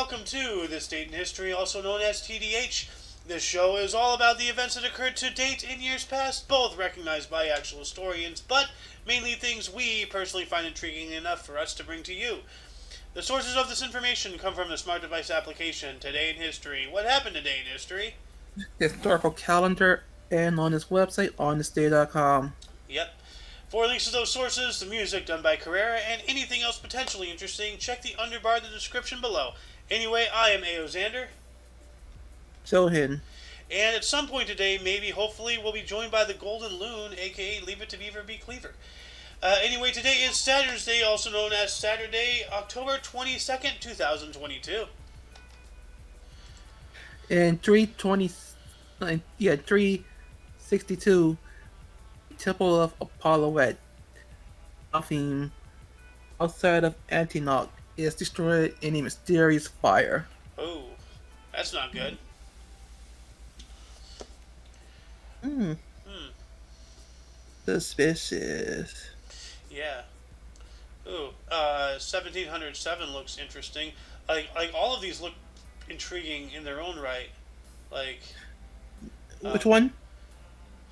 welcome to This Date in History, also known as TDH. This show is all about the events that occurred to date in years past, both recognized by actual historians, but mainly things we personally find intriguing enough for us to bring to you. The sources of this information come from the smart device application Today in History. What happened today in history? Historical calendar, and on his website, onthisday.com. Yep. For links to those sources, the music done by Carrera, and anything else potentially interesting, check the underbar in the description below. Anyway, I am A.O. Xander, So hidden. and at some point today, maybe, hopefully, we'll be joined by the Golden Loon, aka Leave It to Beaver Be Cleaver. Anyway, today is Saturday, also known as Saturday, October 22nd, 2022. In 362, Temple of Apollo at Delphine, outside of Antioch, is destroyed in a mysterious fire. Oh, that's not good. Hmm, Hmm, suspicious. yeah. Ooh, 1707 looks interesting. Like all of these look intriguing in their own right. Like, Which um, one?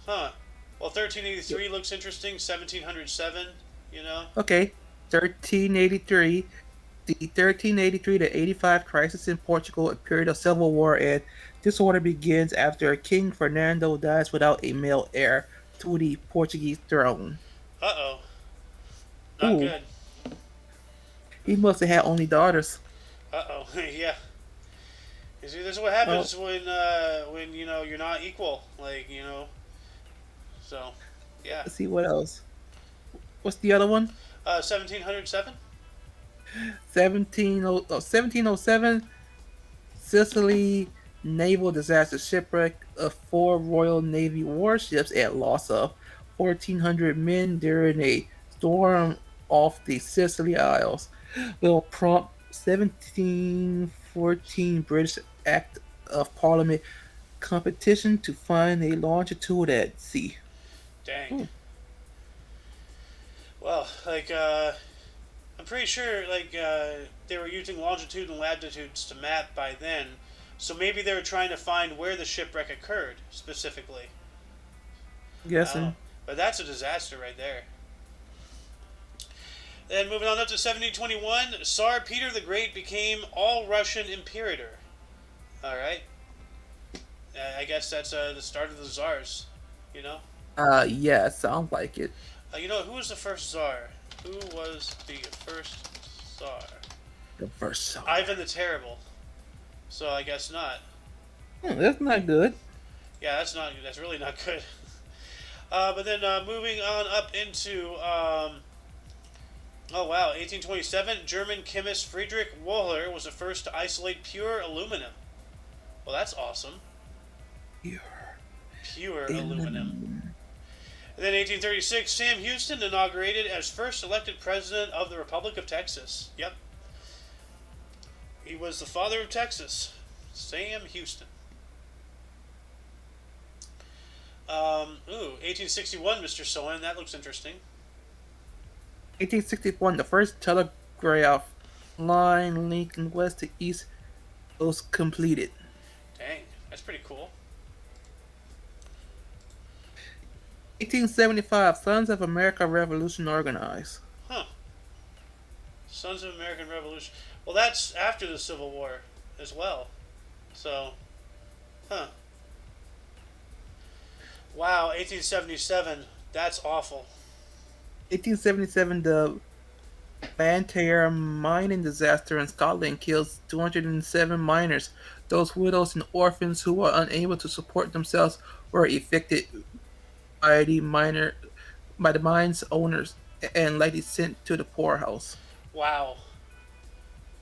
huh. Well, 1383 looks interesting. 1707, you know. Okay, 1383. The 1383 to 85 crisis in Portugal, a period of civil war and disorder begins after King Fernando dies without a male heir to the Portuguese throne. Uh oh, not Ooh, good. he must have had only daughters. Uh oh, yeah. You see, this is what Oh, happens when you're not equal. Like so yeah. let's see what else. What's the other one? 1707. 1707, Sicily naval disaster, shipwreck of four Royal Navy warships and loss of 1,400 men during a storm off the Sicily Isles will prompt 1714 British Act of Parliament competition to find a longitude at sea. Dang. Hmm. Well, I'm pretty sure they were using longitude and latitudes to map by then, so maybe they were trying to find where the shipwreck occurred specifically. Oh, Guessing. but that's a disaster right there. Then moving on up to 1721, Tsar Peter the Great became all Russian imperator. All right, I guess that's the start of the czars. You know, Yeah, sounds like it. who was the first czar? Who was the first czar? The first Ivan Tsar. the Terrible. So I guess not. That's not good. Yeah, that's not. That's really not good. But then moving on up into oh wow, 1827, German chemist Friedrich Wohler was the first to isolate pure aluminum. Well, that's awesome. Pure Pure aluminum. aluminum. And then 1836, Sam Houston inaugurated as first elected president of the Republic of Texas. Yep, he was the father of Texas, Sam Houston. 1861, Mr. Sohan. That looks interesting. 1861, the first telegraph line linking west to east was completed. Dang, that's pretty cool. 1875, Sons of America Revolution organized. Huh. Sons of American Revolution. Well, that's after the Civil War as well. So, huh. Wow, 1877. That's awful. 1877, the Blantyre mining disaster in Scotland kills 207 miners. Those widows and orphans who were unable to support themselves were evicted by the mine's owners and likely sent to the poorhouse. Wow.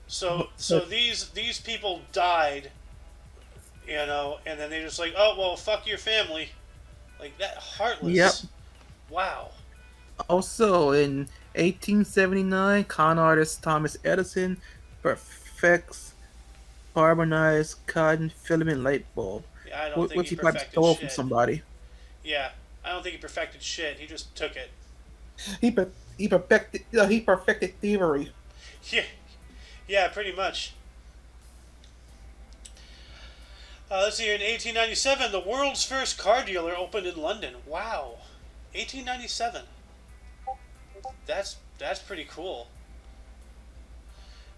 So, But, so but these people died, and then they just like, oh well, fuck your family, like that, yep. heartless. Wow. Also, in 1879, con artist Thomas Edison perfects carbonized cotton filament light bulb, Yeah, I don't think which he he probably perfected stole from shit. somebody. Yeah, I don't think he perfected shit. He just took it. He perfected thievery. Yeah, yeah, pretty much. Let's see here. In 1897, the world's first car dealer opened in London. Wow, 1897. That's pretty cool.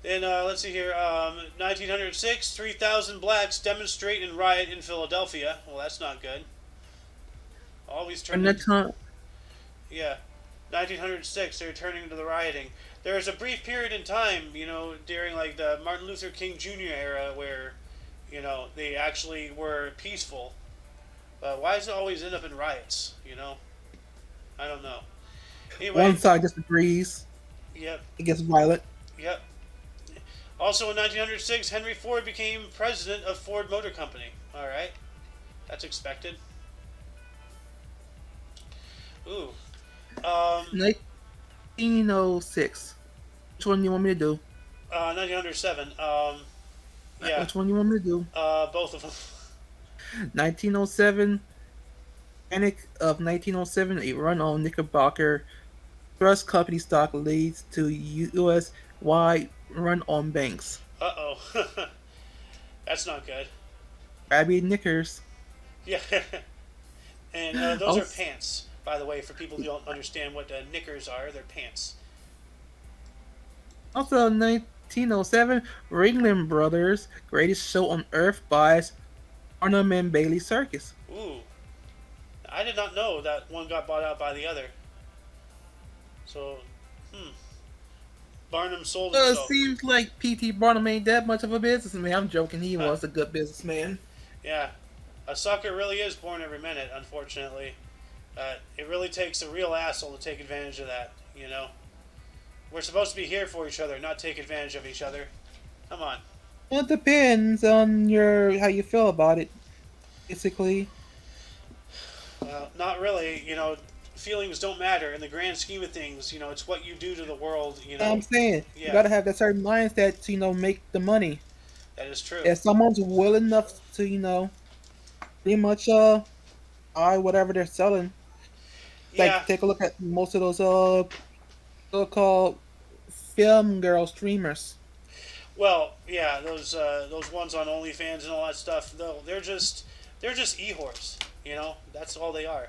Then let's see here. 1906, 3,000 blacks demonstrate and riot in Philadelphia. Well, that's not good. Always And turning. that time, Yeah, 1906. They're turning to the rioting. There was a brief period in time, during like the Martin Luther King Jr. era where, they actually were peaceful. But why does it always end up in riots? I don't know. one Anyway, side disagrees. yep, It gets violent. yep. Also in 1906, Henry Ford became president of Ford Motor Company. All right, that's expected. Ooh, 1906. Which one you want me to do? 1907. Yeah, Which one you want me to do? both of them. 1907. Panic of 1907. A run on Knickerbocker Trust Company stock leads to U.S. wide run on banks. Uh oh, that's not good. Abby Knickers. Yeah, and those are Also, pants, by the way, for people who don't understand what knickers are. They're pants. also 1907. Ringling Brothers Greatest Show on Earth buys Barnum and Bailey Circus. Ooh, I did not know that one got bought out by the other. So, hmm, Barnum sold himself. Seems like P.T. Barnum ain't that much of a businessman. I'm joking. He Huh. was a good businessman. Yeah, a sucker really is born every minute. Unfortunately, it really takes a real asshole to take advantage of that. We're supposed to be here for each other, not take advantage of each other. Come on. Well, it depends on your how you feel about it. Basically, Not really. Feelings don't matter in the grand scheme of things. It's what you do to the world. I'm saying you Yeah, gotta have that certain mindset to make the money. that is true. If someone's willing enough to pretty much buy whatever they're selling, Yeah. like take a look at most of those so-called film girl streamers. Well, yeah, those ones on OnlyFans and all that stuff. Though they're just e-whores. That's all they are.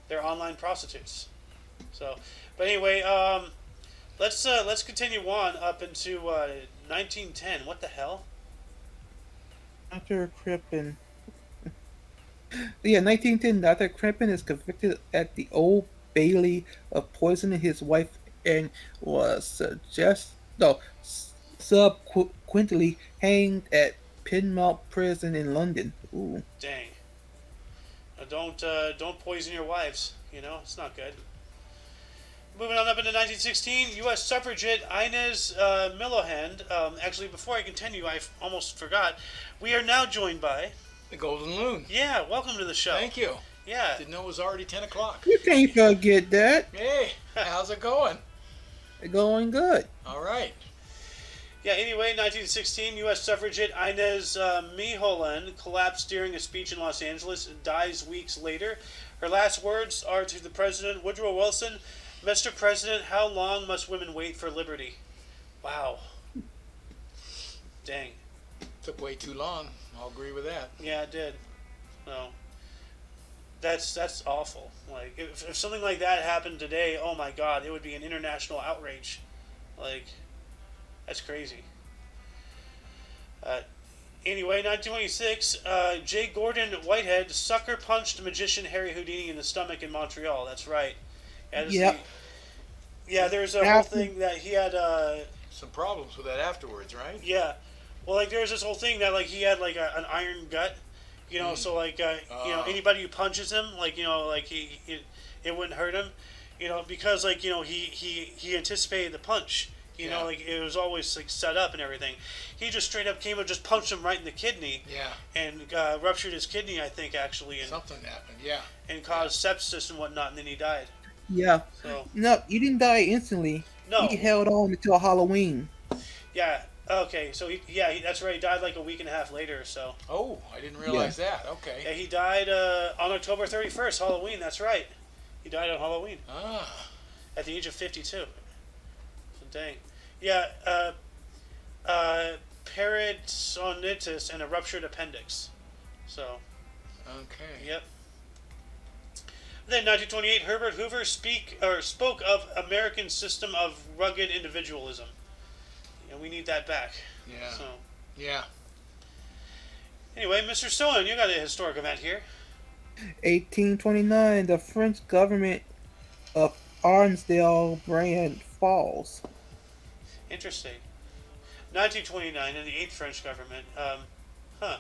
They're online prostitutes. So, but anyway, let's continue on up into 1910. What the hell? Dr. Crippen. Yeah, 1910. Dr. Crippen is convicted at the Old Bailey of poisoning his wife and was subsequently hanged at Penmount Prison in London. Ooh. Dang. Don't poison your wives. It's not good. Moving on up into 1916, U.S. suffragette Inez Milholland. Actually, before I continue, I almost forgot. We are now joined by. The Golden Loon. Yeah, welcome to the show. Thank you. Yeah. Didn't know it was already 10 o'clock. You can't forget that. Hey, how's it going? Going good. All right. Yeah, anyway, 1916, U.S. suffragette Inez Milholland collapsed during a speech in Los Angeles and dies weeks later. Her last words are to the President Woodrow Wilson, Mr. President, how long must women wait for liberty? Wow. Dang. Took way too long. I'll agree with that. Yeah, it did. No. That's awful. Like, if something like that happened today, oh my God, it would be an international outrage. Like, that's crazy. Uh, Anyway, 1926, J. Gordon Whitehead sucker punched magician Harry Houdini in the stomach in Montreal. That's right. Yep. Yeah, there's a whole After- thing that he had. Some problems with that afterwards, right? Yeah, well, like there's this whole thing that like he had like an iron gut. So like anybody who punches him, like like it wouldn't hurt him, because like he anticipated the punch. Yeah. Like it was always like set up and everything. He just straight up came and just punched him right in the kidney. Yeah. And ruptured his kidney, I think, actually, and Something happened, yeah. caused sepsis and whatnot, and then he died. Yeah. So No, you didn't die instantly. no, He held on until Halloween. yeah, okay, so that's right. He died like a week and a half later or so. Oh, I didn't realize that. Yeah, Okay. he died on October 31st, Halloween. That's right. He died on Halloween Ah. at the age of 52. So dang. Yeah, peritonitis and a ruptured appendix. So, Okay. yep. Then 1928, Herbert Hoover spoke of American system of rugged individualism. And we need that back. Yeah. So, Yeah. anyway, Mr. Stone, you got a historic event here. 1829, the French government of Arnsdale Brand falls. Interesting. 1929, in the 8th French government. Huh.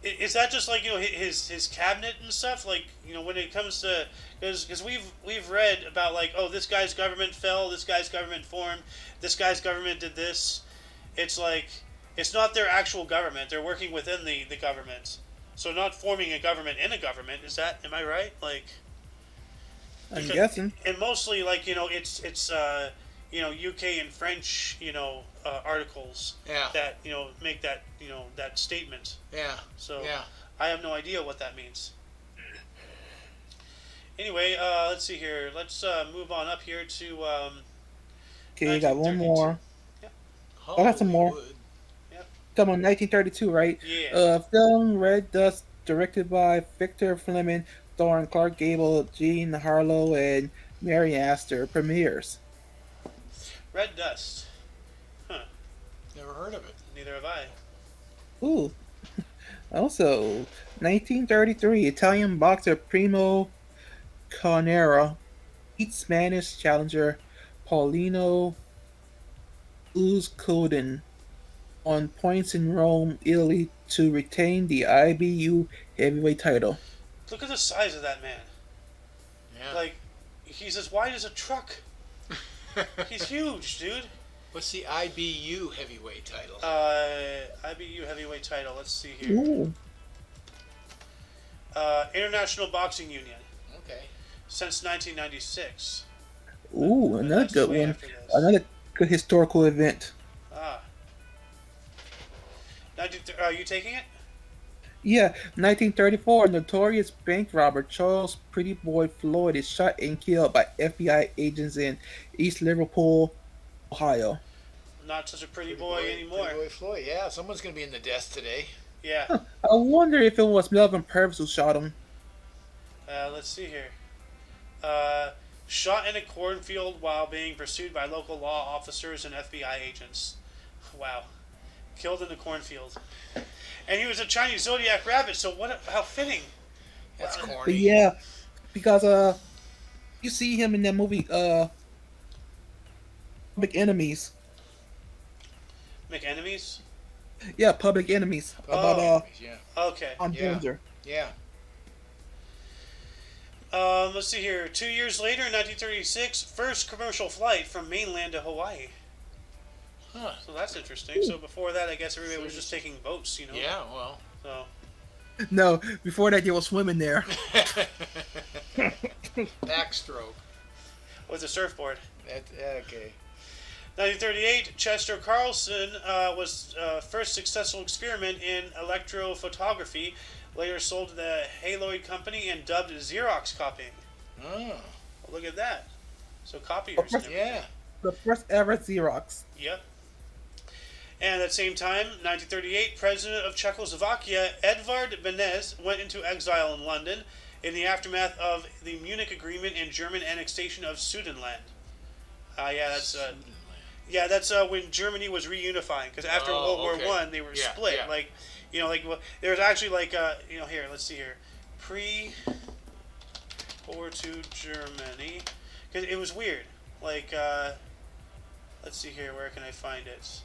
Is that just like, his cabinet and stuff? Like, when it comes to, because we've read about, like, oh, this guy's government fell, this guy's government formed, this guy's government did this. It's like, it's not their actual government. They're working within the government. So not forming a government in a government. Am I right? Like, I'm guessing. and mostly, like, it's UK and French, articles Yeah. that, make that, that statement. Yeah. So Yeah. I have no idea what that means. Anyway, let's see here. Let's move on up here to Okay, you got one 1932. more. Hollywood. I got some more. Come on, 1932, right? Yeah. Film Red Dust, directed by Victor Fleming, starring Clark Gable, Jean Harlow, and Mary Astor, premieres. Red Dust. Huh. Never heard of it. Neither have I. Ooh. Also, 1933, Italian boxer Primo Carnera beats Spanish challenger Paulino Uzcoden on points in Rome, Italy, to retain the IBU heavyweight title. Look at the size of that man. Yeah. Like, he's as wide as a truck. He's huge, dude. What's the IBU heavyweight title? IBU heavyweight title. Let's see here. Ooh. International Boxing Union. Okay. Since 1996. Ooh, But another that's good way one. after this. Another good historical event. Ah. Are you taking it? Yeah, 1934, notorious bank robber Charles Pretty Boy Floyd is shot and killed by FBI agents in East Liverpool, Ohio. Not such a pretty boy anymore. Pretty boy Floyd. Yeah, someone's gonna be in the desk today. Yeah. I wonder if it was Melvin Purvis who shot him. Let's see here. Shot in a cornfield while being pursued by local law officers and FBI agents. Wow. Killed in the cornfield. And he was a Chinese zodiac rabbit, so how fitting. That's Wow. But corny. yeah, because you see him in that movie Public Enemies. Make enemies? Yeah, Public Enemies about Yeah. Okay. on Yeah. Danger. Yeah. Let's see here. 2 years later, in 1936, first commercial flight from mainland to Hawaii. Huh. So that's interesting. So before that, I guess everybody was just taking boats, Yeah. Well. So No, before that they were swimming there. Backstroke. with a surfboard. Okay. 1938, Chester Carlson was first successful experiment in electrophotography, later sold to the Haloid Company and dubbed Xerox copying. Oh. Well, look at that. So copiers. and everything. Yeah. The first ever Xerox. Yep. And at the same time, 1938, President of Czechoslovakia Edvard Beneš went into exile in London in the aftermath of the Munich Agreement and German annexation of Sudetenland. That's when Germany was reunifying, because after World War One they were split. Yeah. Like, there was actually here, let's see here, pre-World War II Germany, because it was weird. Like, let's see here, where can I find it?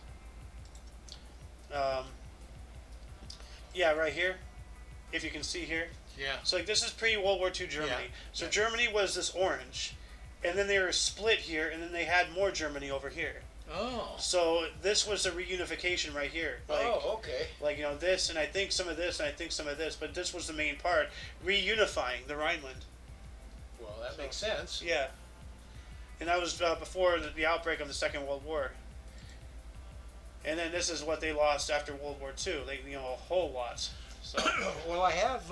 Right here, if you can see here. Yeah. So like this is pre-World War II Germany. Yeah. So Yeah. Germany was this orange, and then they were split here, and then they had more Germany over here. Oh. So this was the reunification right here. Like, Okay. Like, this, and I think some of this, and I think some of this, but this was the main part, reunifying the Rhineland. Well, that makes sense. Yeah. And that was before the outbreak of the Second World War. And then this is what they lost after World War II. They, a whole lot. So. Well, I have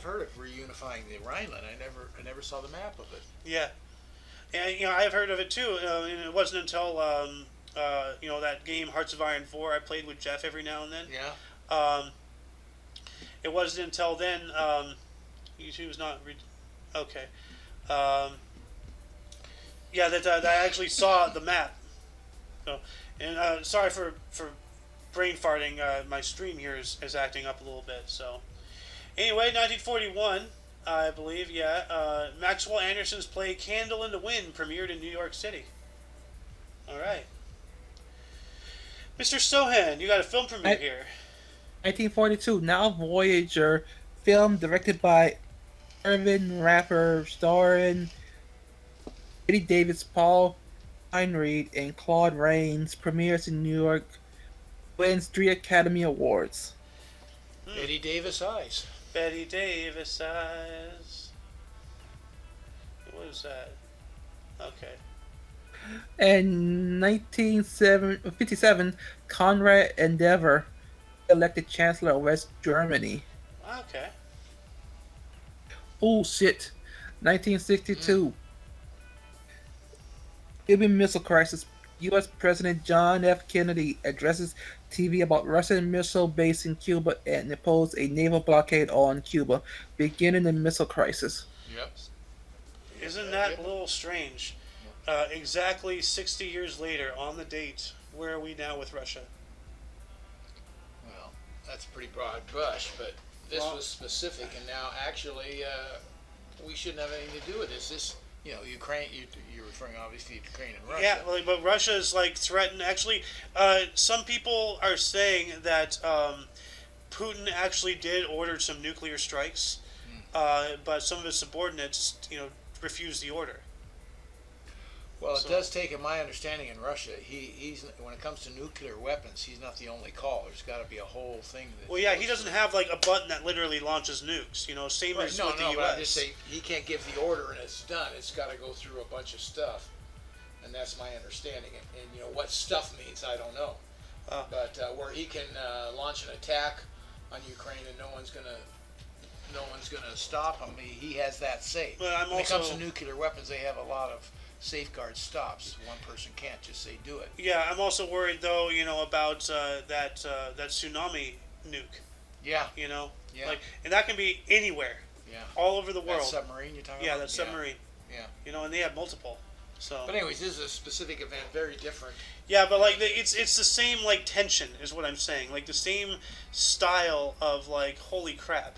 heard of reunifying the Rhineland. I never saw the map of it. Yeah. And, I've heard of it too. And it wasn't until, that game Hearts of Iron 4 I played with Jeff every now and then. Yeah. Um, it wasn't until then. He was not. Okay. Um, yeah, that I actually saw the map. So, and sorry for brain farting. My stream here is acting up a little bit. So, anyway, 1941, I believe. Yeah, Maxwell Anderson's play "Candle in the Wind" premiered in New York City. All right, Mr. Sohan, you got a film premiere here. 1942, Now Voyager, film directed by Irvin Rapper, starring Eddie Davis, Paul Heinried, and Claude Rains, premieres in New York, wins 3 Academy Awards. Eddie Davis eyes. Betty Davis eyes. What is that? Okay. And 1957, Konrad Adenauer, elected Chancellor of West Germany. Okay. Oh shit. 1962, Cuban Missile Crisis. U.S. President John F. Kennedy addresses TV about Russian missile base in Cuba and imposed a naval blockade on Cuba, beginning the missile crisis. Yep. Isn't that a little strange? Exactly 60 years later, on the date, where are we now with Russia? Well, that's a pretty broad brush, but this Well- was specific, and now actually we shouldn't have anything to do with this. This, Ukraine. You're referring obviously to Ukraine and Russia. Yeah, but Russia is like threatened. Actually, some people are saying that Putin actually did order some nuclear strikes, but some of his subordinates, refused the order. Well, it So- does take, in my understanding, in Russia, he's when it comes to nuclear weapons, he's not the only call. There's got to be a whole thing. That Well, yeah, he goes doesn't through. have like a button that literally launches nukes. Same Right, as no, with the no, U.S. but I just say he can't give the order and it's done. It's got to go through a bunch of stuff, and that's my understanding. And what stuff means, I don't know. But where he can launch an attack on Ukraine and no one's gonna stop him. He has that say. But I'm when it comes also- to nuclear weapons, they have a lot of safeguard stops. One person can't just say do it. Yeah, I'm also worried though, about that tsunami nuke. Yeah, Yeah. Yeah. And that can be anywhere, yeah. all over the That world. submarine you're talking Yeah, about? that submarine. Yeah. And they have multiple. So. But anyways, this is a specific event, very different. Yeah, but it's the same tension is what I'm saying. Like the same style of holy crap,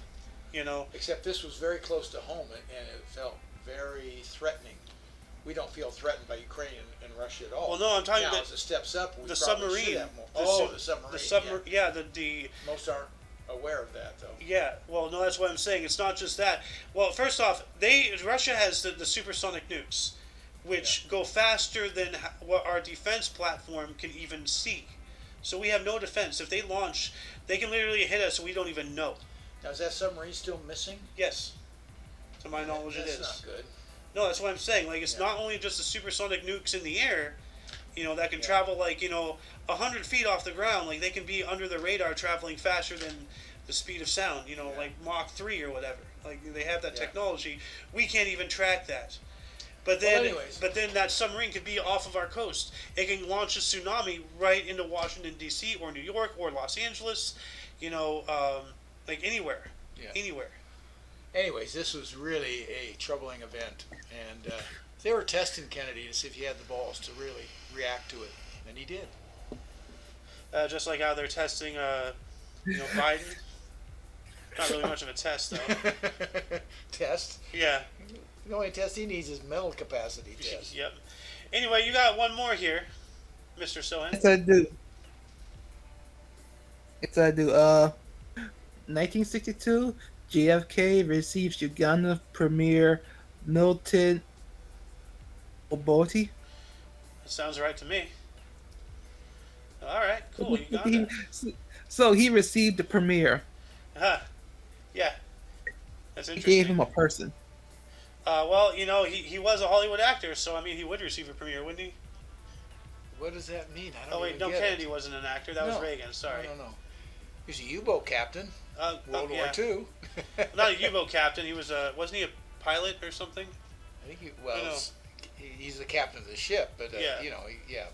Except this was very close to home, and it felt very threatening. We don't feel threatened by Ukraine and Russia at all. Well, no, I'm talking now, about as it steps up, we the probably submarine. should have more. The The submarine. The submarine. Yeah, the Most aren't aware of that, though. yeah. Well, no, that's what I'm saying. It's not just that. Well, first off, Russia has the supersonic nukes, which go faster than what our defense platform can even see. So we have no defense. If they launch, they can literally hit us and we don't even know. Now, is that submarine still missing? Yes. To my knowledge, it That's is. not good. No, that's what I'm saying. It's Yeah. not only just the supersonic nukes in the air, that can Yeah. travel 100 feet off the ground. They can be under the radar traveling faster than the speed of sound. Like Mach 3 or whatever. They have that Yeah. technology. We can't even track that. But Well, then, anyways. that submarine could be off of our coast. It can launch a tsunami right into Washington D.C. or New York or Los Angeles. Anywhere. Yeah. Anywhere. Anyways, this was really a troubling event, and they were testing Kennedy to see if he had the balls to really react to it, and he did. Just like how they're testing, Biden. Not really much of a test, though. Test? Yeah. The only test he needs is mental capacity test. Yep. Anyway, you got one more here, Mr. Sohan. Yes, I do. Yes, I do. 1962, JFK receives Uganda Premier Milton Obote. Sounds right to me. All right, cool. Uganda. So he received the premier. Yeah. That's He interesting. gave him a person. Well, he was a Hollywood actor, so I mean, he would receive a premiere, wouldn't he? What does that mean? I don't Oh wait, even no, get Kennedy it. wasn't an actor. That was Reagan. Sorry. No. He was a U-boat captain, World War yeah. II. Not a U-boat captain. He was wasn't he a pilot or something? I think I know. he's the captain of the ship, but Yeah.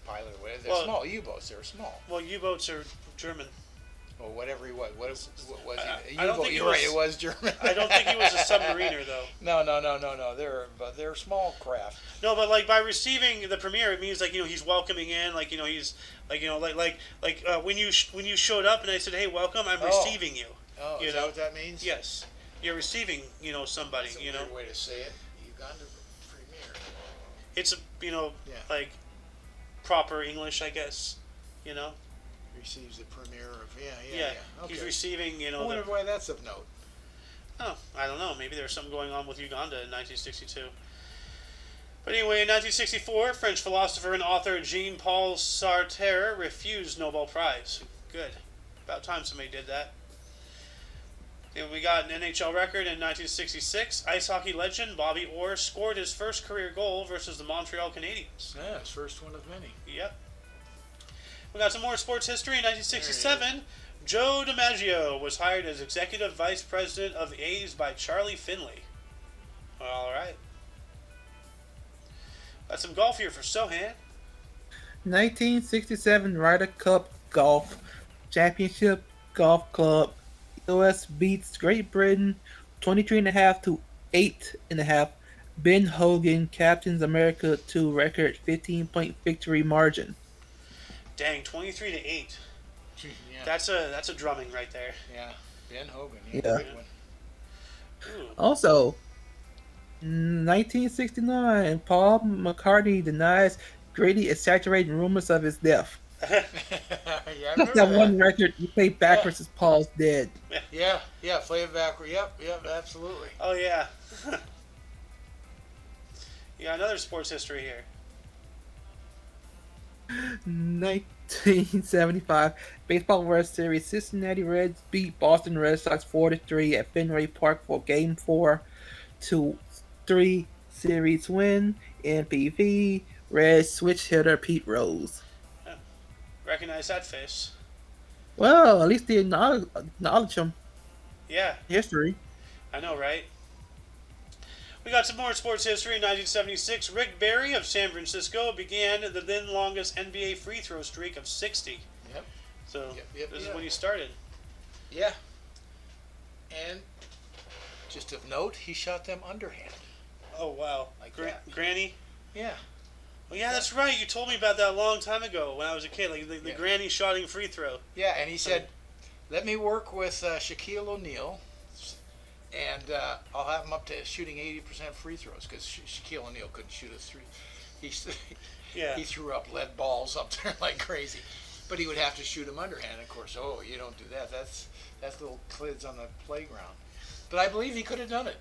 Pilot or whatever. They're Well- small U-boats. They're small. Well, U-boats are German. or whatever he was. What was he? I don't think you're he right. was- It was German. I don't think he was a submariner though. No. They're small craft. No, but like by receiving the premiere, it means like he's welcoming in, like he's like when you showed up and I said, hey, welcome, I'm receiving you. Oh, You is know? that what that means? Yes, you're receiving somebody. That's a weird way to say it. Uganda premiere. It's Yeah. like proper English, I guess. Receives the premiere of Yeah. Okay. He's receiving I wonder why that's of note. I don't know. Maybe there's something going on with Uganda in 1962. But anyway, in 1964, French philosopher and author Jean-Paul Sartre refused Nobel Prize. Good. About time somebody did that. And we got an NHL record in 1966. Ice hockey legend Bobby Orr scored his first career goal versus the Montreal Canadiens. Yeah, his first one of many. Yep. We got some more sports history. In 1967, Joe DiMaggio was hired as executive vice president of A's by Charlie Finley. All right. Got some golf here for Sohan. 1967 Ryder Cup Golf Championship Golf Club. US beats Great Britain 23.5 to 8.5. Ben Hogan captains America to record 15-point victory margin. Dang, 23 to 8. Yeah. That's a drumming right there. Yeah. Ben Hogan. Yeah. Great one. Ooh. Also, 1969 Paul McCartney denies Grady exaggerating rumors of his death. Yeah, I remember That one record you play backwards as Paul's dead. Yeah, play it backward. Yep, absolutely. Oh, yeah. Yeah, another sports history here. 1975 Baseball World Series. Cincinnati Reds beat Boston Red Sox 4-3 at Fenway Park for Game 4 to 3 series win. NPV Reds switch hitter Pete Rose. Recognize that face. Well, at least they acknowledge him. Yeah, History. I know, right? We got some more sports history. In 1976, Rick Barry of San Francisco began the then longest NBA free throw streak of 60. Yep. So Yep, this is when he started. Yeah. And just of note, he shot them underhand. Oh, wow. Like that. Granny? Yeah. Well, yeah, that's right. You told me about that a long time ago when I was a kid. Like the granny shotting free throw. Yeah, and he said, let me work with Shaquille O'Neal, and I'll have him up to shooting 80% free throws, because Shaquille O'Neal couldn't shoot a three. He threw up lead balls up there like crazy. But he would have to shoot them underhand. Of course, you don't do that. That's little kids on the playground. But I believe he could have done it.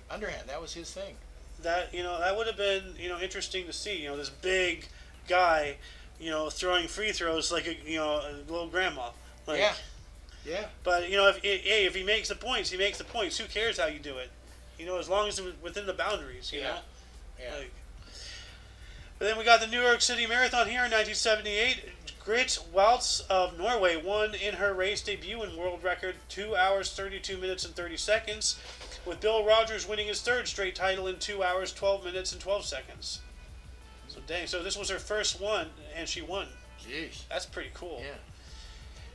Underhand, that was his thing. That that would have been interesting to see. This big guy, throwing free throws like a little grandma. Like, yeah. But if he makes the points, he makes the points. Who cares how you do it? As long as it's within the boundaries. You know. Yeah. But then we got the New York City Marathon here in 1978. Grit Waltz of Norway won in her race debut in world record 2 hours 32 minutes and 30 seconds, with Bill Rogers winning his third straight title in 2 hours 12 minutes and 12 seconds. So dang, so this was her first one and she won. Jeez. That's pretty cool. Yeah.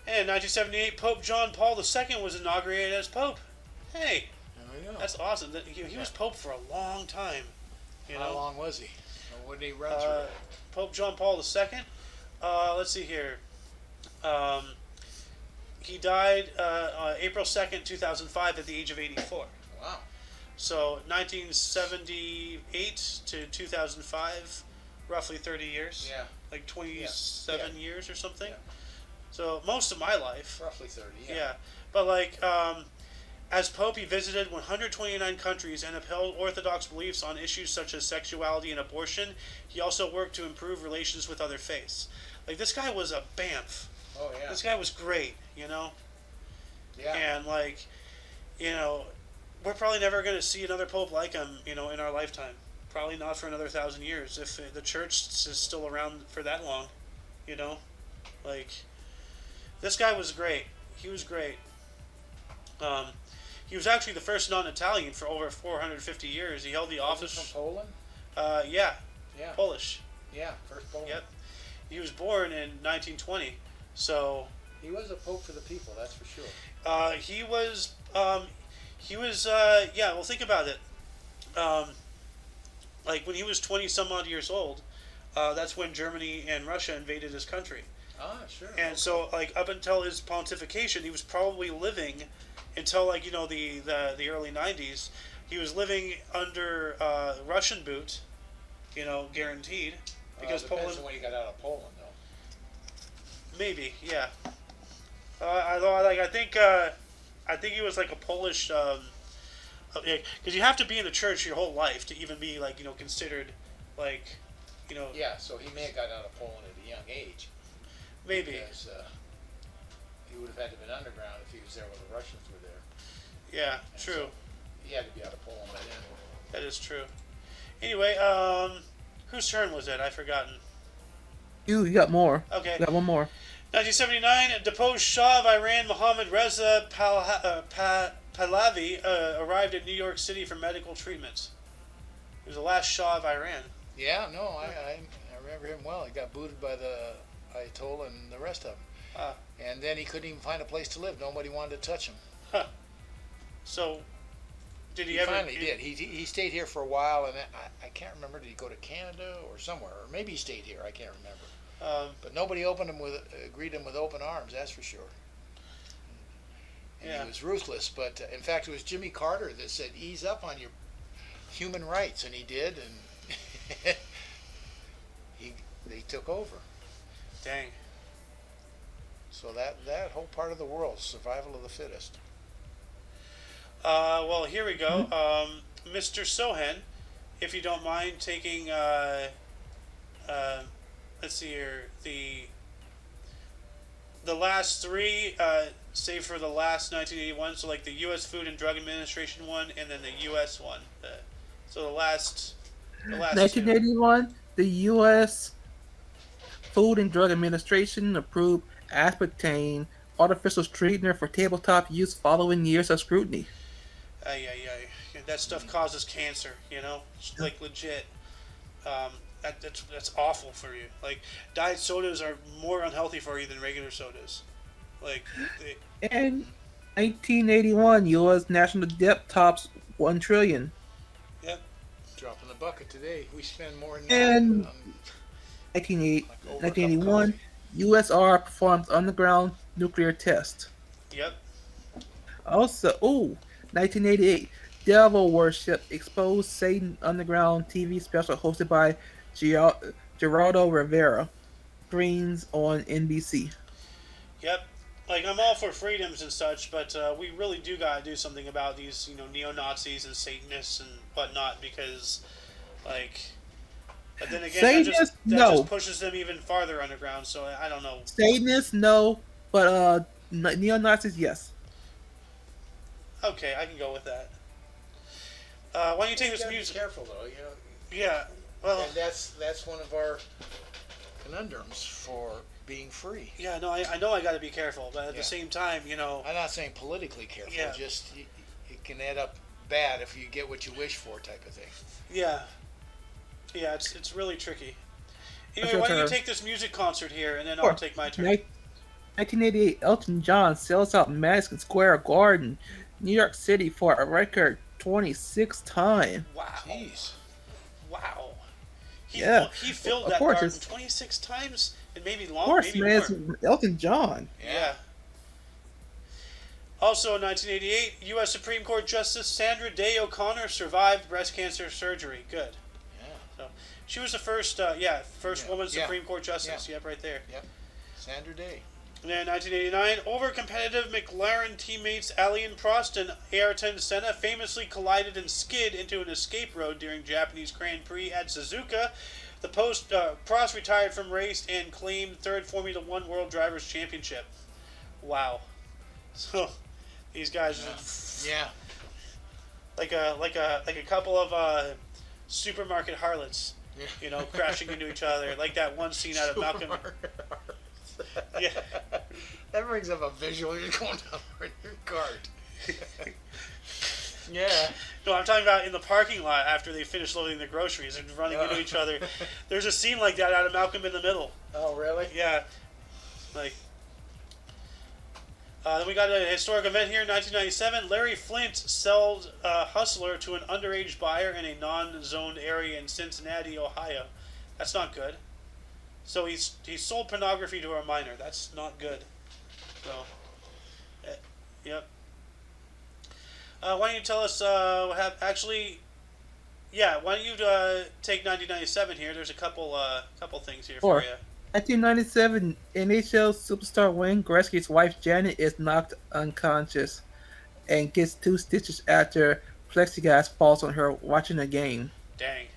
And in 1978, Pope John Paul II was inaugurated as Pope. Hey, There we go. that's awesome. He was Pope for a long time. How long was he? Or what did he run through? Pope John Paul II. Let's see here. He died April 2nd, 2005 at the age of 84. Wow. So 1978 to 2005, roughly 30 years. Yeah. Like 27 years or something. Yeah. So most of my life. Roughly 30, Yeah. But like, as Pope, he visited 129 countries and upheld Orthodox beliefs on issues such as sexuality and abortion. He also worked to improve relations with other faiths. Like, this guy was a bamf. Oh, yeah. This guy was great, Yeah. And, like, we're probably never going to see another Pope like him, in our lifetime. Probably not for another 1,000 years, if the church is still around for that long, Like, this guy was great. He was great. He was actually the first non-Italian for over 450 years. He held the office. From Poland? Yeah. Yeah. Polish. Yeah, first Poland. Yep. He was born in 1920, so He was a pope for the people, that's for sure. He was. Yeah. Well, think about it. Um, like when he was 20 some odd years old, that's when Germany and Russia invaded his country. Ah, sure. And okay. so, like up until his pontification, he was probably living until like the early '90s. He was living under Russian boot, guaranteed, because Depends Poland on when he got out of Poland, though. maybe yeah. I think he was like a Polish. Because you have to be in the church your whole life to even be like considered like Yeah, so he may have got out of Poland at a young age. maybe Because he would have had to have been underground if he was there when the Russians were there. yeah And true. so he had to be out of Poland by then. That is true. Anyway, whose turn was it? I've forgotten. You got more. Okay. You got one more. 1979, deposed Shah of Iran Mohammad Reza Pahlavi arrived in New York City for medical treatment. He was the last Shah of Iran. Yeah, no, I remember him well. He got booted by the Ayatollah and the rest of them. Ah. And then he couldn't even find a place to live. Nobody wanted to touch him. Huh. So, did he He ever? finally did. He stayed here for a while, and I can't remember. Did he go to Canada or somewhere? Or maybe he stayed here. I can't remember. But nobody greeted him with open arms. That's for sure. And Yeah. he was ruthless. But in fact, it was Jimmy Carter that said, "Ease up on your human rights," and he did, and they took over. Dang. So that whole part of the world, survival of the fittest. Well, here we go. Mr. Sohan, if you don't mind taking, let's see here, the last three, save for the last 1981, so like the U.S. Food and Drug Administration one, and then the U.S. one. So the last two. 1981, the U.S. Food and Drug Administration approved aspartame artificial sweetener for tabletop use following years of scrutiny. That stuff causes cancer, It's like legit. That's awful for you. Like diet sodas are more unhealthy for you than regular sodas. Like And 1981, U.S. national debt tops 1 trillion. Yep. Drop in the bucket today. We spend more than And that. 1981, USR performs underground nuclear test. Yep. Also, 1988, Devil Worship exposed Satan underground TV special hosted by Geraldo Rivera. Screens on NBC. Yep. Like I'm all for freedoms and such, but we really do gotta do something about these, neo Nazis and Satanists and whatnot, because, like, but then again, that just pushes them even farther underground. So I don't know. Satanists, no, but neo Nazis, yes. Okay, I can go with that. Why don't you take this music? Be careful though, Yeah. Well. And that's one of our conundrums for being free. Yeah, no, I know I got to be careful, but at the same time, I'm not saying politically careful. Yeah. Just it can end up bad if you get what you wish for, type of thing. Yeah. Yeah, it's really tricky. Anyway, why don't you take this music concert here, and then I'll take my turn. 1988, Elton John sells out Madison Square Garden, New York City for a record 26th time. Wow. Jeez. Wow. He filled Of that course, garden 26 times, and maybe longer. Of course, maybe man, more. it's Elton John. Yeah. Also in 1988, U.S. Supreme Court Justice Sandra Day O'Connor survived breast cancer surgery. Good. Yeah. So she was the first, woman Supreme Court Justice. Yeah. Yep, right there. Yep. Sandra Day. And then 1989, over-competitive McLaren teammates Ali and Prost and Ayrton Senna famously collided and skid into an escape road during Japanese Grand Prix at Suzuka. Prost retired from race and claimed third Formula One World Drivers' Championship. Wow. So these guys Yeah. like a couple of supermarket harlots, crashing into each other, like that one scene out of Malcolm. Yeah. That brings up a visual. You're going down in your cart. Yeah. No, I'm talking about in the parking lot after they finish loading the groceries and running into each other. There's a scene like that out of Malcolm in the Middle. Oh, really? Yeah. Like, Then we got a historic event here in 1997. Larry Flint sold Hustler to an underage buyer in a non-zoned area in Cincinnati, Ohio. That's not good. So he sold pornography to a minor. That's not good. So, yep. Why don't you tell us what happened? Actually, yeah. Why don't you take 1997 here? There's a couple things here for Or you. 1997, NHL superstar Wayne Gretzky's wife Janet is knocked unconscious and gets 2 stitches after plexiglass falls on her watching a game. Dang.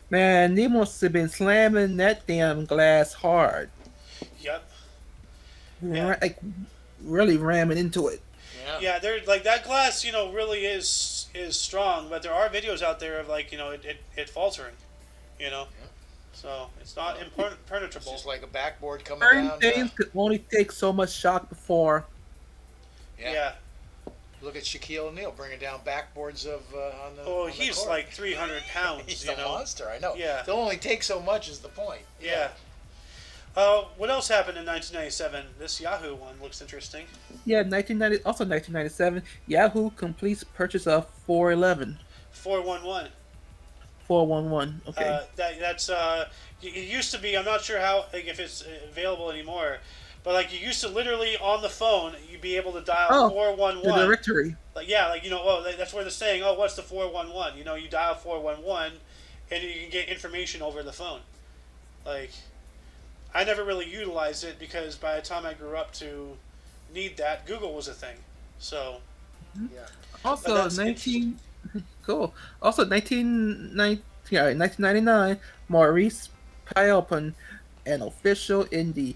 Man, they must have been slamming that damn glass hard. Yep. Yeah. Like, really ramming into it. Yeah, they're like that glass, really is strong, but there are videos out there of it faltering, Yeah. So it's not impenetrable. It's just like a backboard coming Certain down. things could only take so much shock before. Yeah. Look at Shaquille O'Neal bringing down backboards of on the. Oh, on the he's court. like 300 pounds. He's a monster. I know. Yeah. They'll only take so much is the point. Yeah. What else happened in 1997? This Yahoo one looks interesting. Yeah, 1997, Yahoo completes purchase of 411. 411. 411. Okay. That's it used to be. I'm not sure how if it's available anymore, but you used to literally on the phone you'd be able to dial 411. The directory. That's where they're saying, oh, what's the 411? You dial 411, and you can get information over the phone. I never really utilized it because by the time I grew up to need that, Google was a thing. So. Yeah. Also, 1999, Maurice Papon, an official in the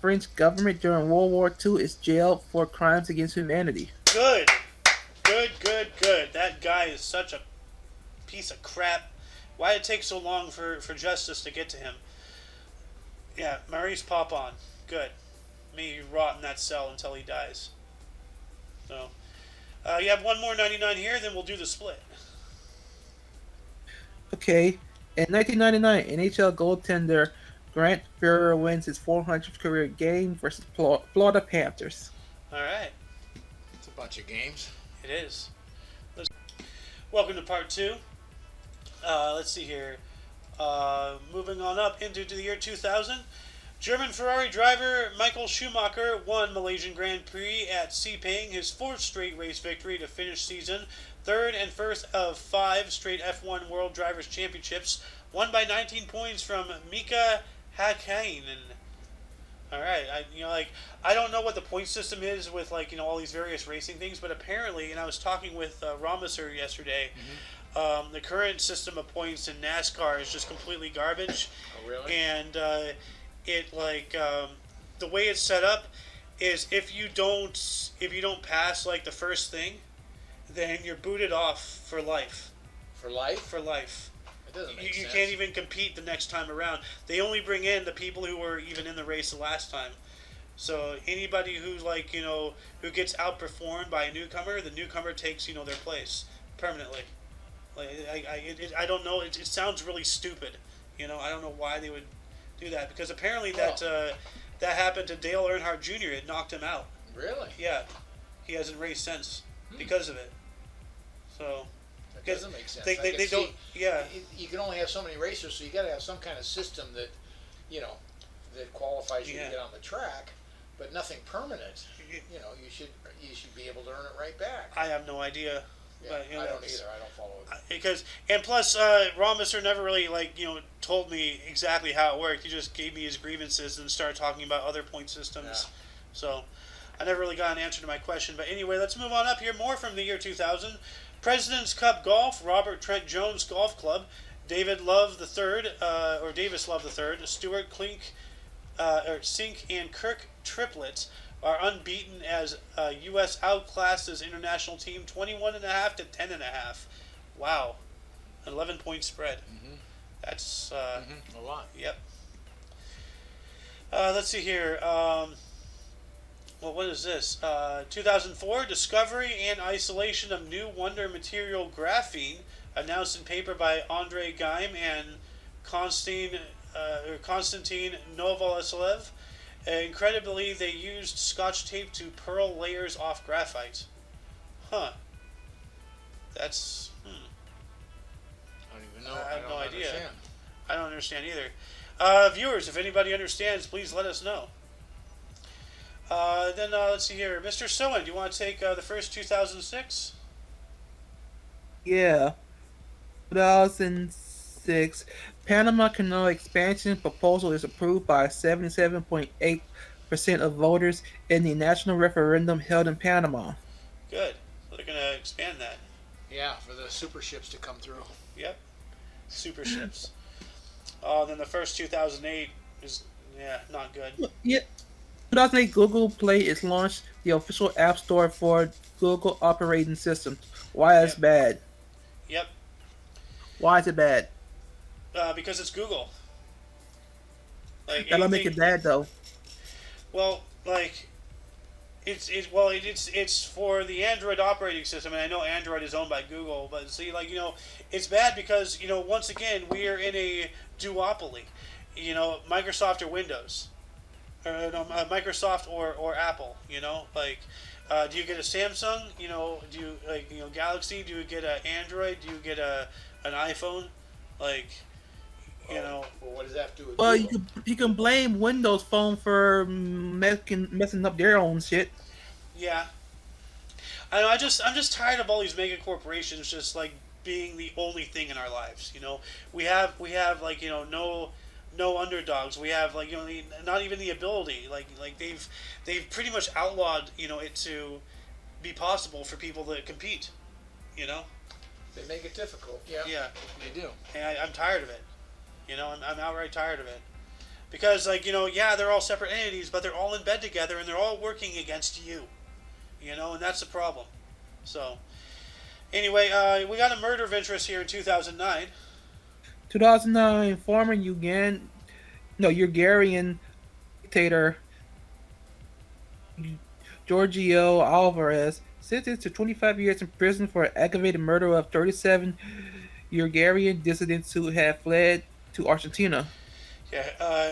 French government during World War II, is jailed for crimes against humanity. Good. That guy is such a piece of crap. Why did it take so long for justice to get to him? Yeah, Maurice Papon. Good. May he rot in that cell until he dies. So, you have one more 99 here, then we'll do the split. Okay. In 1999, NHL goaltender Grant Fuhrer wins his 400th career game versus Florida Panthers. All right. It's a bunch of games. It is. Welcome to part 2. Let's see here. Moving on up into the year 2000. German Ferrari driver Michael Schumacher won Malaysian Grand Prix at Sepang, his 4th straight race victory to finish season, 3rd and 1st of 5 straight F1 World Drivers' Championships, won by 19 points from Mika Hakkinen. All right, I don't know what the point system is with all these various racing things, but apparently, and I was talking with Ramasur yesterday. Mm-hmm. The current system of points in NASCAR is just completely garbage. Oh, really? And the way it's set up is if you don't pass the first thing, then you're booted off for life. For life? For life. It doesn't make You sense. can't even compete the next time around. They only bring in the people who were even in the race the last time. So anybody who who gets outperformed by a newcomer, the newcomer takes their place permanently. I don't know. It sounds really stupid. I don't know why they would do that, because apparently that happened to Dale Earnhardt Jr. It knocked him out. Really? Yeah, he hasn't raced since because of it. So that doesn't make sense. They don't. Yeah. You can only have so many racers, so you got to have some kind of system that that qualifies you to get on the track, but nothing permanent. You should be able to earn it right back. I have no idea. Yeah, But, I don't either. I don't follow it. And plus, Romister never really told me exactly how it worked. He just gave me his grievances and started talking about other point systems. Yeah. So I never really got an answer to my question. But anyway, let's move on up here. More from the year 2000. President's Cup Golf, Robert Trent Jones Golf Club, Davis Love III, Stuart Sink and Kirk triplets are unbeaten as U.S. outclasses international team 21.5 to 10.5. Wow, an 11-point spread. Mm-hmm. That's a lot. Yep. Let's see here. What is this? 2004, discovery and isolation of new wonder material graphene, announced in paper by Andrei Geim and Konstantin Novoselov. Incredibly, they used Scotch tape to pearl layers off graphite. Huh. That's. I don't even know. I I have no don't idea. understand. I don't understand either. Viewers, if anybody understands, please let us know. Then let's see here. Mr. Soen, do you want to take the first 2006? Yeah. 2006, Panama Canal expansion proposal is approved by 77.8% of voters in the national referendum held in Panama. Good. So they're going to expand that. Yeah, for the super ships to come through. Yep. Super ships. Then the first 2008 is, yeah, not good. Yeah. 2008, Google Play is launched, the official app store for Google operating systems. Why is Yep. bad? Yep. Why is it bad? Because it's Google. Like That don't make anything. it bad though. Well, like it's for the Android operating system, and I know Android is owned by Google, but see, like it's bad because once again we are in a duopoly. Microsoft or Windows, or no, Microsoft or Apple. Do you get a Samsung? Do you Galaxy? Do you get an Android? Do you get an iPhone? Like, Well, what does that have to do with Well, Google? you can blame Windows Phone for messing up their own shit. yeah. I know. I'm just tired of all these mega corporations just like being the only thing in our lives. We have like no underdogs. We have like not even the ability. Like they've pretty much outlawed it to be possible for people to compete. You know. They make it difficult. Yeah. Yeah. They do. And I'm tired of it. I'm outright tired of it. Because yeah, they're all separate entities, but they're all in bed together and they're all working against you. And that's the problem. So, anyway, we got a murder of interest here in 2009. 2009, former Uigurian dictator Giorgio Alvarez sentenced to 25 years in prison for aggravated murder of 37 Uigurian dissidents who had fled to Argentina. Yeah,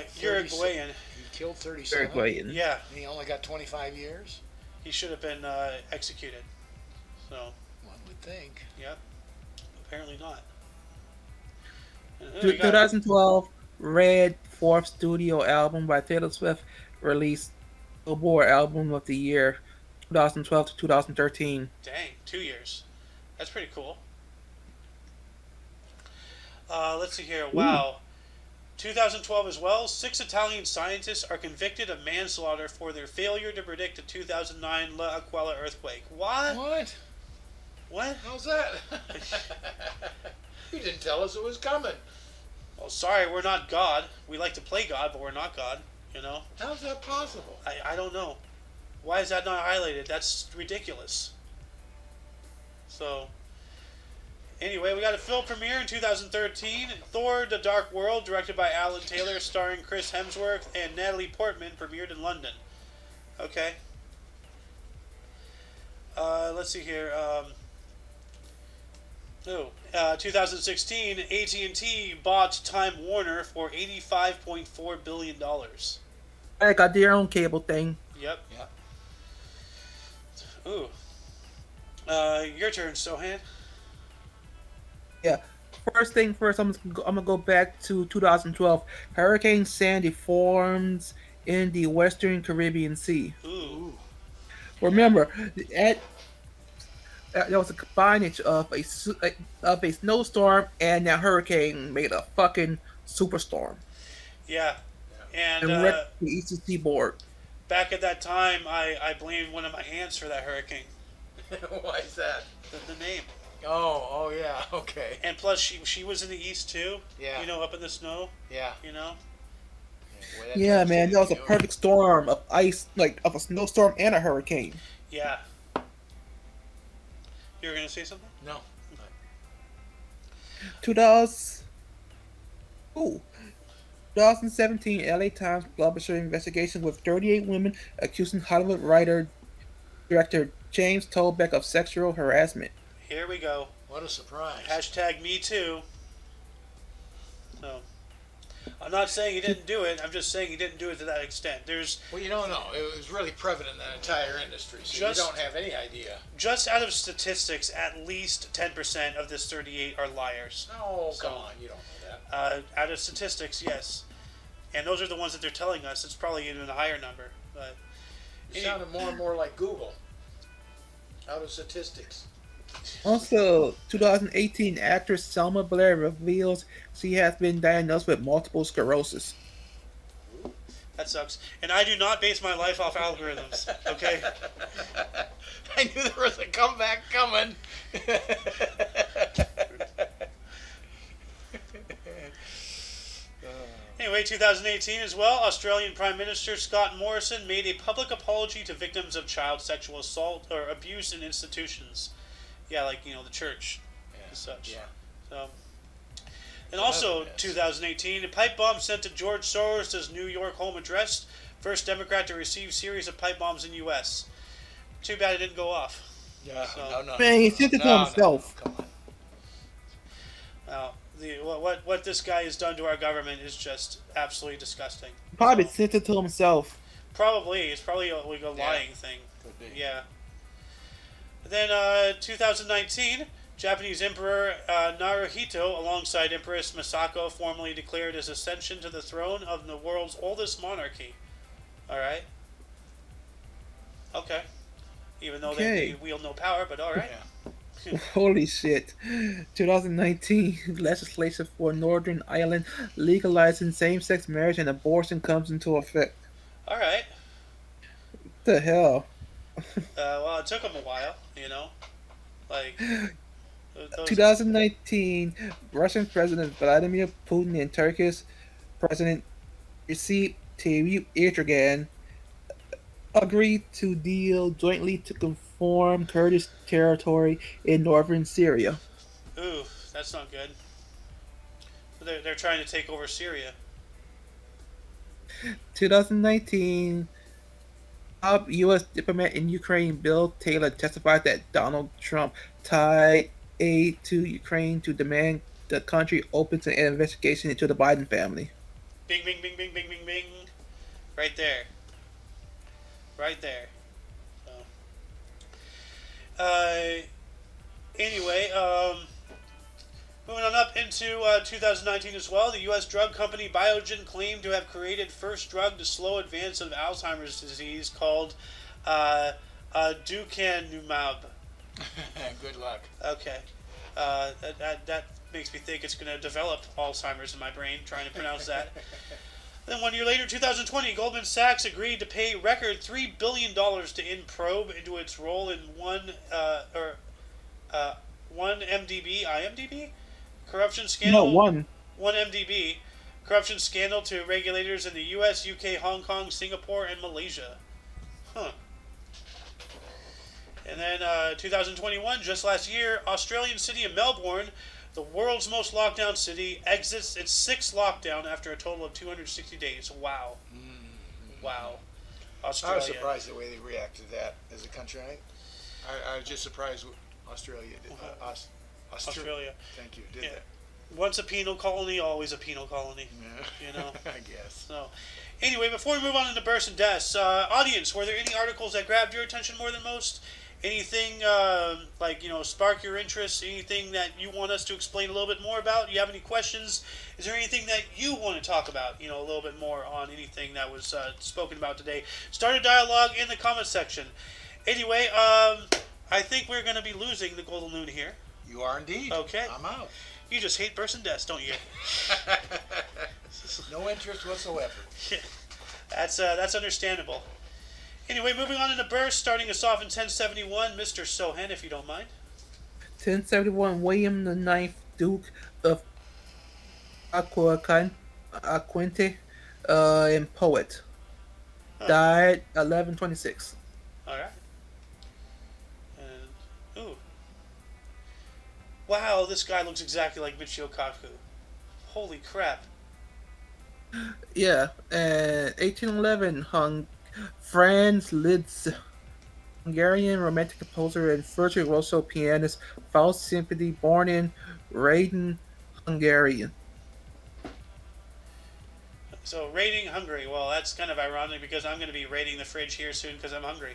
36 Uruguayan. He killed 37. Uruguayan. Yeah, And he only got 25 years? he should have been executed. So, One would think. yep. Apparently not. We got 2012, Red, fourth studio album by Taylor Swift, released Billboard Album of the Year, 2012 to 2013. dang 2 years. That's pretty cool. Let's see here. Wow. 2012 as well. 6 Italian scientists are convicted of manslaughter for their failure to predict the 2009 La Aquila earthquake. What? What? What? How's that? You didn't tell us it was coming. Well, sorry, we're not God. We like to play God, but we're not God. How's that possible? I don't know. Why is that not highlighted? That's ridiculous. So, anyway, we got a film premiere in 2013. Thor: The Dark World, directed by Alan Taylor, starring Chris Hemsworth and Natalie Portman, premiered in London. Okay. Let's see here. 2016, AT&T bought Time Warner for $85.4 billion. I got their own cable thing. Yep. Yeah. Ooh. Your turn, Sohan. Yeah. First thing first, I'm gonna go back to 2012. Hurricane Sandy forms in the Western Caribbean Sea. Ooh. Remember, there was a combination of a snowstorm and that hurricane made a fucking superstorm Yeah. And and wrecked the eastern seaboard. back at that time, I blamed one of my aunts for that hurricane. Why is that? The name. Oh, yeah, okay. And plus, she was in the east too. Yeah. Up in the snow. Yeah. Boy, that Yeah, time man, saved that was a me. perfect storm of ice, like of a snowstorm and a hurricane. Yeah. You were gonna say something? No. 2000, ooh, 2017 LA Times publisher investigation with 38 women accusing Hollywood writer director James Toback of sexual harassment. Here we go. What a surprise. Hashtag me too. So, I'm not saying he didn't do it. I'm just saying he didn't do it to that extent. There's Well, you don't know. It was really prevalent in the entire industry, so Just- you don't have any idea. just out of statistics, at least 10% of this 38 are liars. Oh, come on. You don't know that. Out of statistics, yes. And those are the ones that they're telling us. It's probably even a higher number. But You sounded more and more like Google. Out of statistics. Also, 2018 actress Selma Blair reveals she has been diagnosed with multiple sclerosis. that sucks. And I do not base my life off algorithms. Okay. I knew there was a comeback coming. Anyway, 2018 as well, Australian Prime Minister Scott Morrison made a public apology to victims of child sexual assault or abuse in institutions. Yeah, like, the church and such. Yeah. So, and also, 2018, a pipe bomb sent to George Soros' New York home address. First Democrat to receive series of pipe bombs in U.S. Too bad it didn't go off. Yeah. So- No. Man, he sent it to himself. Come on. Now, what this guy has done to our government is just absolutely disgusting. Probably So, sent it to himself. probably. It's probably like a lying thing. Could be. Yeah. Then 2019, Japanese Emperor Naruhito, alongside Empress Masako, formally declared his ascension to the throne of the world's oldest monarchy. All right. Okay. Even though Okay. they wield no power, but all right. Yeah. Holy shit. 2019 legislation for Northern Ireland legalizing same-sex marriage and abortion comes into effect. All right. What the hell? Well, it took him a while, Like, those, 2019 Russian President Vladimir Putin and Turkish President Recep Tayyip Erdogan agreed to deal jointly to conform Kurdish territory in northern Syria. ooh, that's not good. They're trying to take over Syria. 2019 top U.S. diplomat in Ukraine Bill Taylor testified that Donald Trump tied aid to Ukraine to demand the country opens an investigation into the Biden family. Bing, bing, bing, bing, bing, bing, bing. Right there. Right there. So. Anyway, moving on up into 2019 as well, the U.S. drug company Biogen claimed to have created first drug to slow advance of Alzheimer's disease called Ducanumab. Good luck. Okay. That makes me think it's going to develop Alzheimer's in my brain, trying to pronounce that. Then 1 year later, 2020, Goldman Sachs agreed to pay record $3 billion to end probe into its role in one IMDb corruption scandal. No, one. One MDB corruption scandal to regulators in the U.S., UK, Hong Kong, Singapore, and Malaysia. Huh. And then 2021, just last year, Australian city of Melbourne, the world's most locked down city, exits its sixth lockdown after a total of 260 days. Wow. Wow. Australia. I was surprised the way they reacted to that as a country. I was just surprised what Australia did. Australia. Thank you. Did Yeah. that. Once a penal colony, always a penal colony. Yeah. I guess. So, anyway, before we move on into births and deaths, audience, were there any articles that grabbed your attention more than most? Anything spark your interest? Anything that you want us to explain a little bit more about? You have any questions? Is there anything that you want to talk about? A little bit more on anything that was spoken about today. Start a dialogue in the comment section. Anyway, I think we're going to be losing the Golden Loon here. You are indeed. Okay. I'm out. You just hate births and deaths, don't you? No interest whatsoever. That's understandable. Anyway, moving on into births, starting us off in 1071, Mr. Sohan, if you don't mind. 1071 William the Ninth, Duke of Aquinte, and poet. Died 1126. All right. And ooh, wow, this guy looks exactly like Michio Kaku. Holy crap! Yeah, and 1811 Franz Liszt, Hungarian romantic composer and virtuoso pianist, Faust Symphony, born in Raiden, Hungary. So raiding Hungary. Well, that's kind of ironic because I'm going to be raiding the fridge here soon because I'm hungry.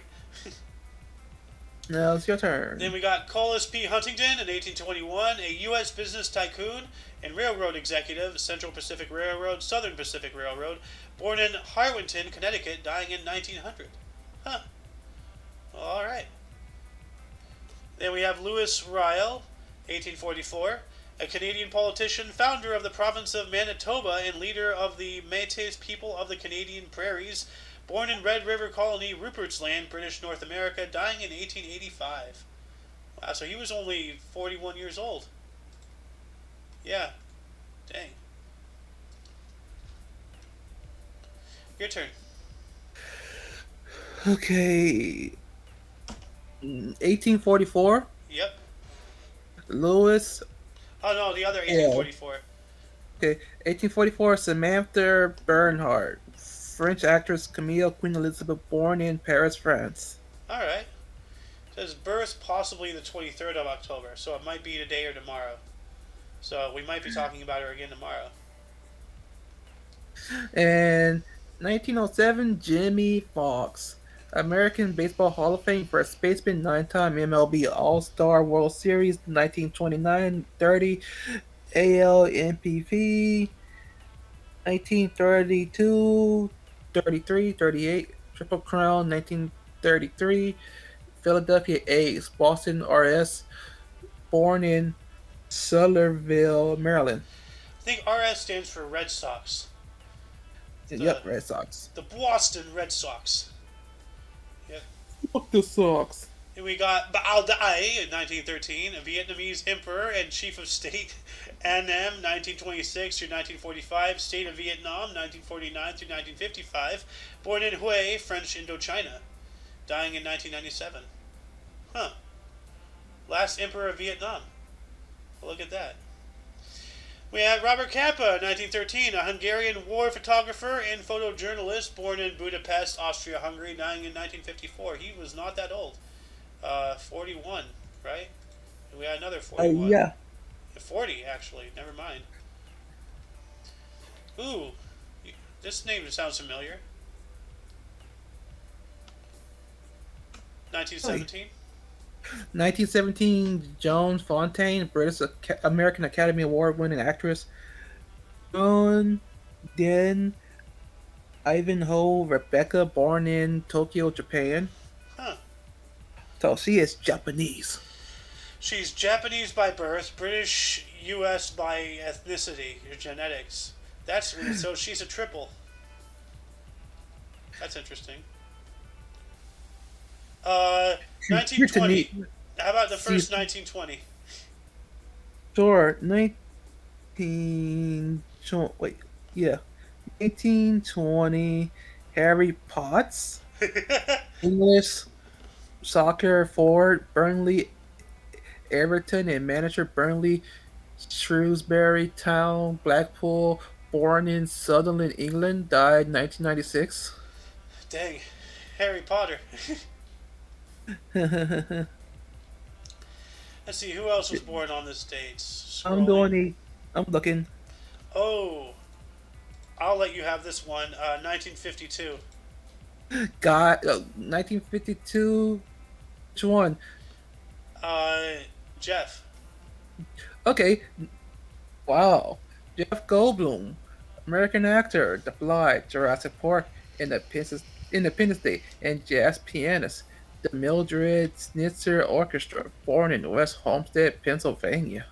Now it's your Then turn. we got Collis P. Huntington in 1821, a U.S. business tycoon and railroad executive, Central Pacific Railroad, Southern Pacific Railroad, born in Harwinton, Connecticut, dying in 1900. Huh. Well, all right. Then we have Louis Riel, 1844, a Canadian politician, founder of the province of Manitoba, and leader of the Métis people of the Canadian prairies, born in Red River Colony, Rupert's Land, British North America, dying in 1885. Wow, so he was only 41 years old. Yeah, dang. Your turn. Okay. 1844. Yep. Louis. Oh no, the other Yeah. 1844. Okay. 1844. Samantha Bernhardt, French actress Camille Queen Elizabeth, born in Paris, France. All right. Says birth possibly the 23rd of October, so it might be today or tomorrow. So we might be talking about her again tomorrow. And 1907, Jimmy Fox, American Baseball Hall of Fame, first baseman, nine-time MLB All-Star, World Series, 1929-30, AL MVP, 1932, 33, 38, Triple Crown, 1933, Philadelphia A's, Boston RS, born in Sutherville, Maryland. I think RS stands for Red Sox. The Yep, Red Sox. the Boston Red Sox. Yep. Fuck the Sox. And we got Baal Dai in 1913, a Vietnamese emperor and chief of state. Annam 1926 through 1945, state of Vietnam 1949 through 1955, born in Hue, French Indochina, dying in 1997. Huh. Last emperor of Vietnam. Look at that. We had Robert Capa, 1913, a Hungarian war photographer and photojournalist, born in Budapest, Austria-Hungary, dying in 1954. He was not that old. 41, right? We had another 41. Yeah. 40, actually. Never mind. Ooh, this name sounds familiar. 1917. 1917, Joan Fontaine, British American Academy Award winning actress. Joan Den Ivanhoe Rebecca, born in Tokyo, Japan. Huh. So she is Japanese. She's Japanese by birth, British U.S. by ethnicity, or genetics. That's so she's a triple. That's interesting. 1920. How about the first 1920? Sure, 1920. Harry Potts, English soccer forward, Burnley, Everton, and manager Burnley, Shrewsbury Town, Blackpool, born in Sunderland, England, died 1996. Dang, Harry Potter. Let's see who else was born on this date. I'm Scrolling. I'm looking. Oh, I'll let you have this one. 1952. God, 1952. Which one? Jeff. Okay. Wow. Jeff Goldblum, American actor, The Fly, Jurassic Park, Independence Day, and jazz pianist. The Mildred Snitzer Orchestra, born in West Homestead, Pennsylvania.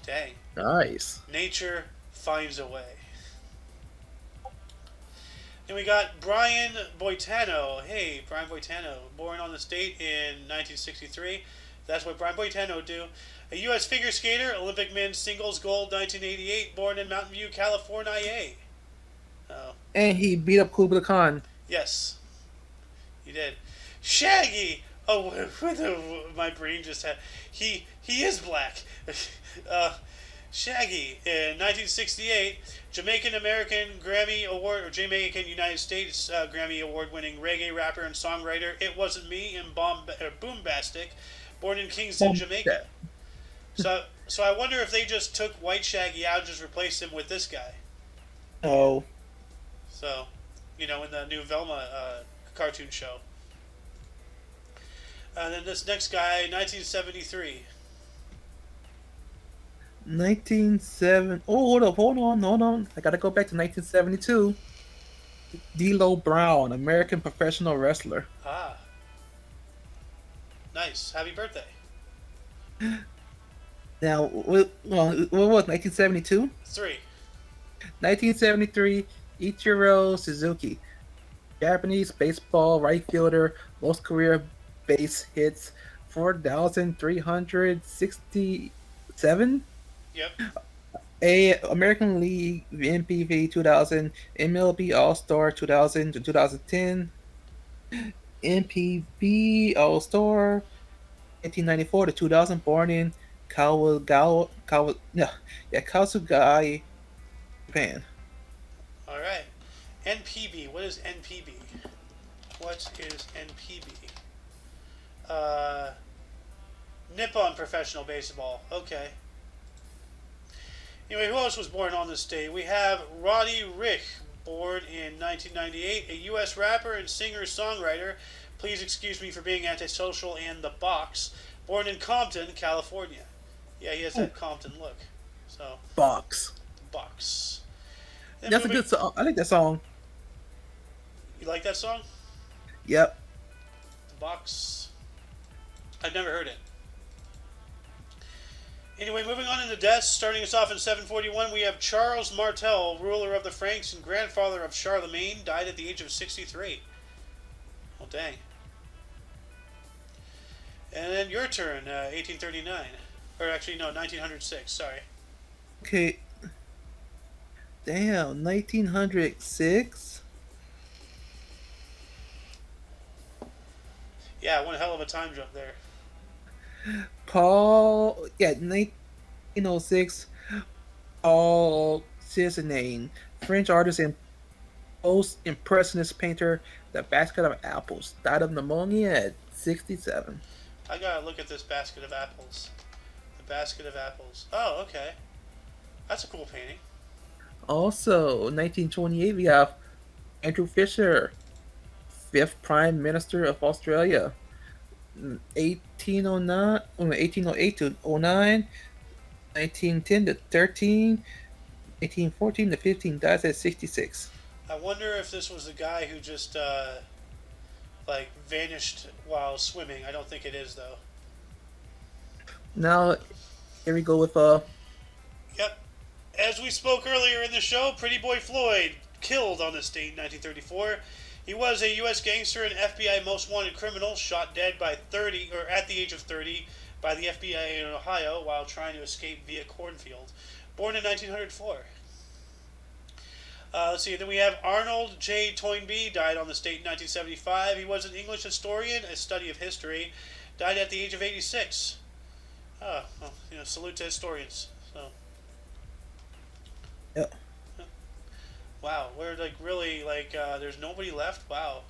Dang. Nice. Nature finds a way. And we got Brian Boitano. Hey, Brian Boitano, born on this date in 1963. That's what Brian Boitano do. A U.S. figure skater, Olympic men's singles gold 1988, born in Mountain View, California. Oh. And he beat up Kublai Khan. Yes, he did. Shaggy. Oh, my brain just had. He is black. Shaggy in 1968, Jamaican American Grammy Award or Jamaican United States Grammy Award winning reggae rapper and songwriter. It Wasn't Me and Boombastic, born in Kingston, Jamaica. So I wonder if they just took White Shaggy out and just replaced him with this guy. Oh. So, in the new Velma cartoon show. And then this next guy, 1973. 1970. Oh, hold on. I gotta go back to 1972. D'Lo Brown, American professional wrestler. Ah, nice. Happy birthday. Now, what was 1972? 3. 1973, Ichiro Suzuki, Japanese baseball right fielder, most career base hits 4,367. Yep. A American League MPV 2000, MLB All Star 2000 to 2010, MPB All Star 1994 to 2000, born in Kasugai, Japan. All right. NPB. What is NPB? What is NPB? Uh, Nippon Professional Baseball. Okay. Anyway, who else was born on this day? We have Roddy Ricch, born in 1998, a U.S. rapper and singer-songwriter. Please excuse me for being antisocial and the box. Born in Compton, California. Yeah, he has that Compton look. So, Box. the box. Then That's a moving- good song. I like that song. You like that song? Yep. The box. I've never heard it. Anyway, moving on in the deaths, starting us off in 741, we have Charles Martel, ruler of the Franks and grandfather of Charlemagne, died at the age of 63. Oh, dang. And then your turn, 1839. Or actually, no, 1906, sorry. Okay. Damn, 1906? Yeah, one hell of a time jump there. Paul, yeah, 1906. Paul Cézanne, French artist and post-impressionist painter, The Basket of Apples, died of pneumonia at 67. I gotta look at this basket of apples. The basket of apples. Oh, okay. That's a cool painting. Also, 1928, we have Andrew Fisher, 5th Prime Minister of Australia, 1808 to 09, 1910 to 13, 1814 to 15, dies at 66. I wonder if this was the guy who just, vanished while swimming. I don't think it is, though. Now, here we go with, Yep. As we spoke earlier in the show, Pretty Boy Floyd, killed on this date in 1934. He was a U.S. gangster and FBI most wanted criminal, shot dead at the age of 30, by the FBI in Ohio while trying to escape via cornfield. Born in 1904. Let's see, then we have Arnold J. Toynbee, died on this date in 1975. He was an English historian, a study of history, died at the age of 86. Salute to historians. So. Yep. Wow, we're there's nobody left. Wow.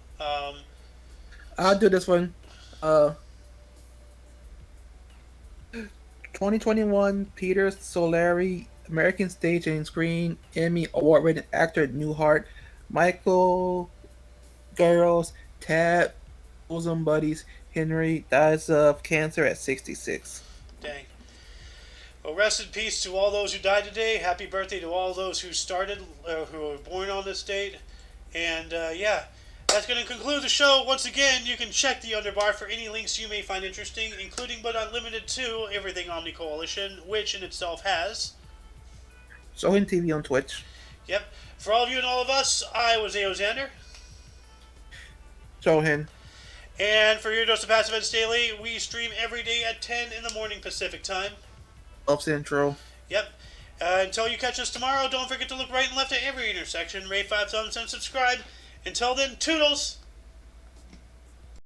I'll do this one. 2021, Peter Solari, American stage and screen Emmy award-winning actor Newhart, Michael Girls, Tad, bosom buddies, Henry, dies of cancer at 66. Dang. Well, rest in peace to all those who died today. Happy birthday to all those who who were born on this date. And that's going to conclude the show. Once again, you can check the underbar for any links you may find interesting, including but not limited to Everything Omni Coalition, which in itself has Shohin TV on Twitch. Yep. For all of you and all of us, I was A.O. Xander. Shohin. And for your dose of Passive Events Daily, we stream every day at 10 in the morning Pacific time. Of Central. Yep. Until you catch us tomorrow, don't forget to look right and left at every intersection, rate 5 thumbs, and subscribe. Until then, toodles!